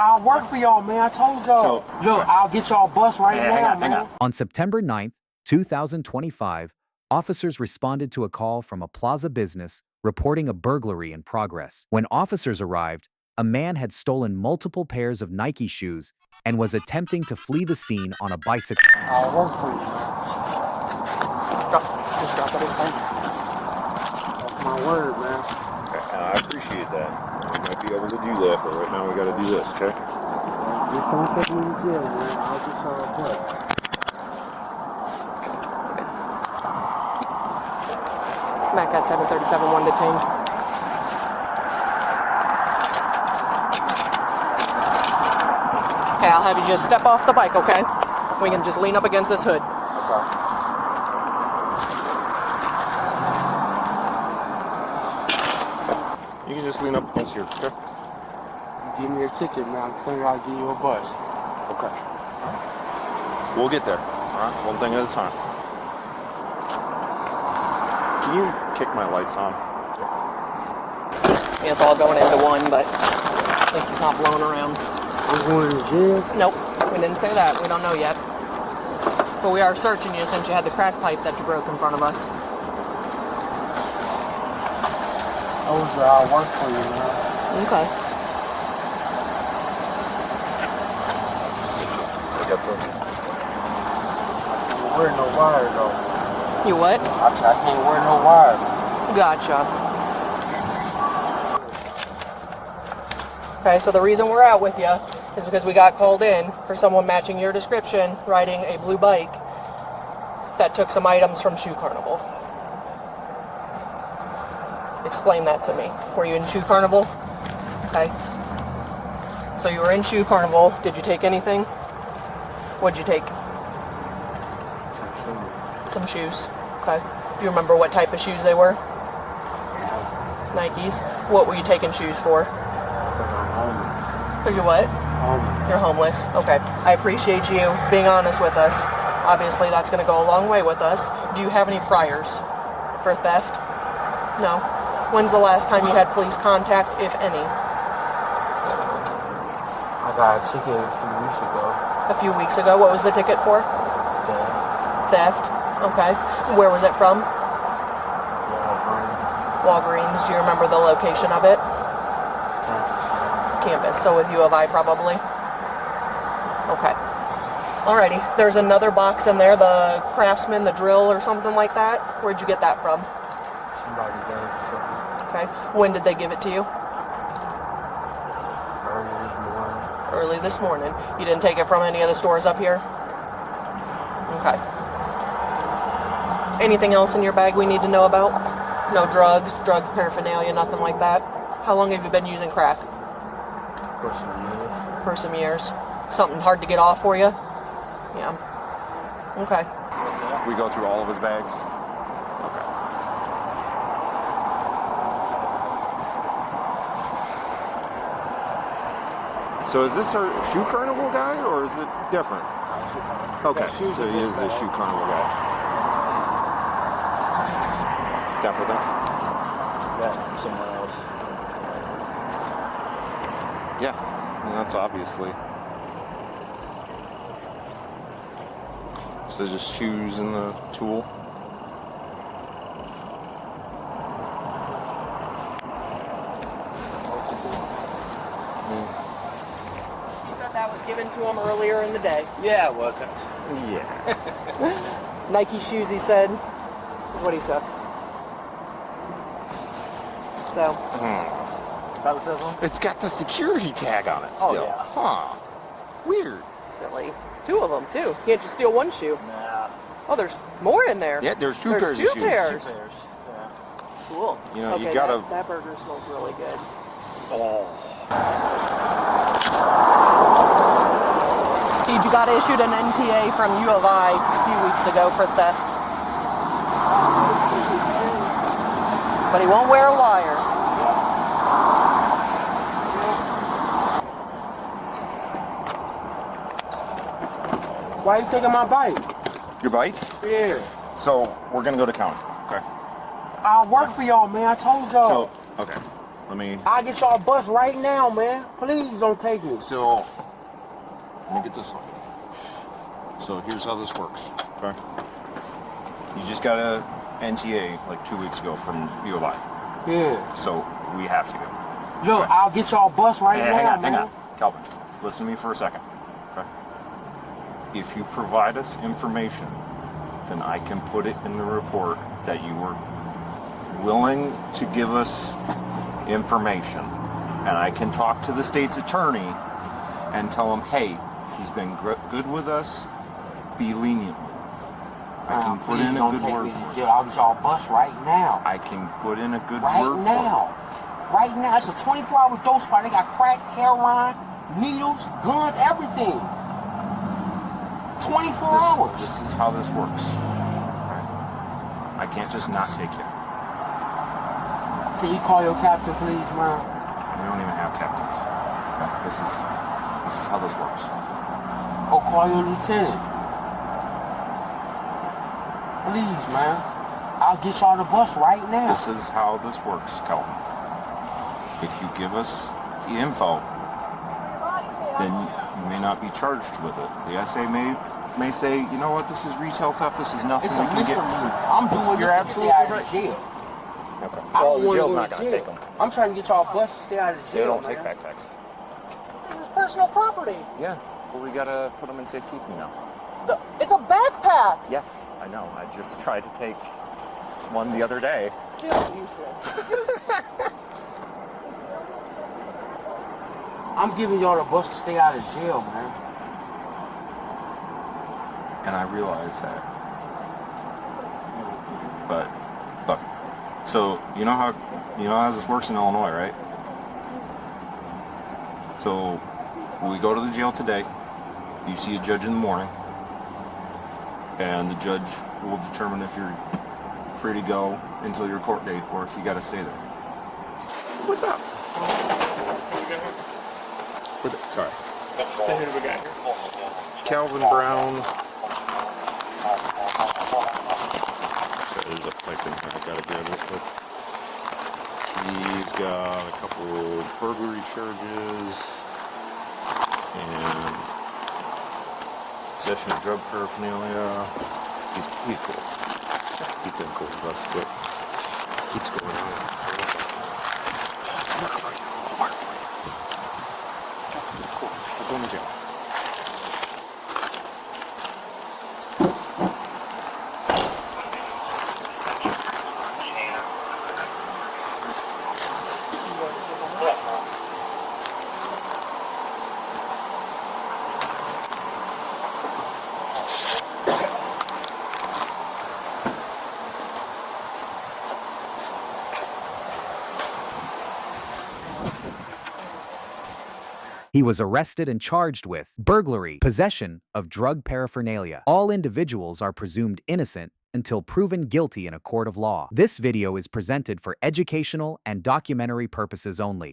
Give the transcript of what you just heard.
I'll work for y'all, man. I told y'all. Look, I'll get y'all bus right now, man. On September 9th, 2025, officers responded to a call from a plaza business reporting a burglary in progress. When officers arrived, a man had stolen multiple pairs of Nike shoes and was attempting to flee the scene on a bicycle. I'll work for you, man. Just drop everything. That's my word, man. And I appreciate that. We might be able to do that, but right now we got to do this, okay? Just don't take me to jail, man. I'll get y'all a bus. Mac at 737, one detained. Okay, I'll have you just step off the bike, okay? We can just lean up against this hood. Okay. You can just lean up against here, okay? Give me your ticket, man. I'll give you a bus. Okay. We'll get there, all right? One thing at a time. Can you kick my lights on? Yeah, it's all going into one, but at least it's not blowing around. I'm going to jail? Nope, we didn't say that. We don't know yet. But we are searching you since you had the crack pipe that you broke in front of us. I'll work for you, man. Okay. I can't wear no wire, though. You what? I can't wear no wire. Gotcha. Okay, so the reason we're out with you is because we got called in for someone matching your description riding a blue bike that took some items from Shoe Carnival. Explain that to me. Were you in Shoe Carnival? Okay. So you were in Shoe Carnival. Did you take anything? What'd you take? Some shoes. Okay. Do you remember what type of shoes they were? Yeah. Nikes. What were you taking shoes for? Because I'm homeless. Because you're what? Homeless. You're homeless. Okay. I appreciate you being honest with us. Obviously, that's going to go a long way with us. Do you have any priors for theft? No. When's the last time you had police contact, if any? I got a ticket a few weeks ago. A few weeks ago. What was the ticket for? Theft. Theft. Okay. Where was it from? Walgreens. Walgreens. Do you remember the location of it? Campus. Campus. So with U of I, probably? Okay. Alrighty. There's another box in there, the Craftsman, the drill, or something like that. Where'd you get that from? Somebody gave it to me. Okay. When did they give it to you? Early this morning. Early this morning. You didn't take it from any of the stores up here? Okay. Anything else in your bag we need to know about? No drugs, drug paraphernalia, nothing like that? How long have you been using crack? For some years. For some years. Something hard to get off for you? Yeah. Okay. We go through all of his bags. Okay. So is this our Shoe Carnival guy, or is it different? Okay, so he is the Shoe Carnival guy. Different things? Yeah, someone else. Yeah, and that's obviously. So just shoes in the tool. He said that was given to him earlier in the day. Yeah, it wasn't. Yeah. Nike shoes, he said, is what he took. So. That was this one? It's got the security tag on it still. Oh, yeah. Huh. Weird. Silly. Two of them, too. Can't just steal one shoe. Nah. Oh, there's more in there. Yeah, there's two pairs of two shoes. pairs. Yeah. Cool. You know, okay, you gotta. that burger smells really good. Oh. He got issued an NTA from U of I a few weeks ago for theft. But he won't wear a wire. Why are you taking my bike? Your bike? Yeah. So we're gonna go to county. Okay. I'll work for y'all, man. I told y'all. So okay. Let me. I'll get y'all a bus right now, man. Please don't take me. So, let me get this one. So here's how this works. Okay. You just got a NTA like 2 weeks ago from U of I. Yeah. So we have to go. Look, I'll get y'all a bus right now, man. Hang on, Calvin. Listen to me for a second. Okay. If you provide us information, then I can put it in the report that you were willing to give us information, and I can talk to the state's attorney and tell him, hey, he's been good with us, be lenient. I can put in a good word. I'll get y'all a bus right now. I can put in a good Right word now. Right now. It's a 24-hour dope spot. They got crack, heroin, needles, guns, everything. 24 hours. This is how this works. Right? I can't just not take you. Can you call your captain, please, man? We don't even have captains. This is how this works. Or call your lieutenant. Please, man. I'll get y'all the bus right now. This is how this works, Calvin. If you give us the info, then you may not be charged with it. The SA may say, you know what, this is retail theft, this is nothing It's we a can get. misdemeanor. I'm doing You're this to absolutely stay out right. of jail. Okay. I Well, don't the want to jail's go not to going to jail. take them. I'm trying to get y'all a bus to stay out of They jail, don't take man. backpacks. This is personal property. Yeah, but we got to put them in safekeeping now. It's a backpack. Yes, I know. I just tried to take one the other day. Jail is useless. I'm giving y'all the bus to stay out of jail, man. And I realize that. But look, so you know how this works in Illinois, right? So we go to the jail today. You see a judge in the morning, and the judge will determine if you're free to go until your court date or if you got to stay there. What's up? Sorry. So who do we got here? Calvin Brown. There's a pipe in here I gotta grab real quick. He's got a couple burglary charges and possession of drug paraphernalia. He's cool. He's been cool with us, but keeps going on. Cool. We're going to jail. He was arrested and charged with burglary, possession of drug paraphernalia. All individuals are presumed innocent until proven guilty in a court of law. This video is presented for educational and documentary purposes only.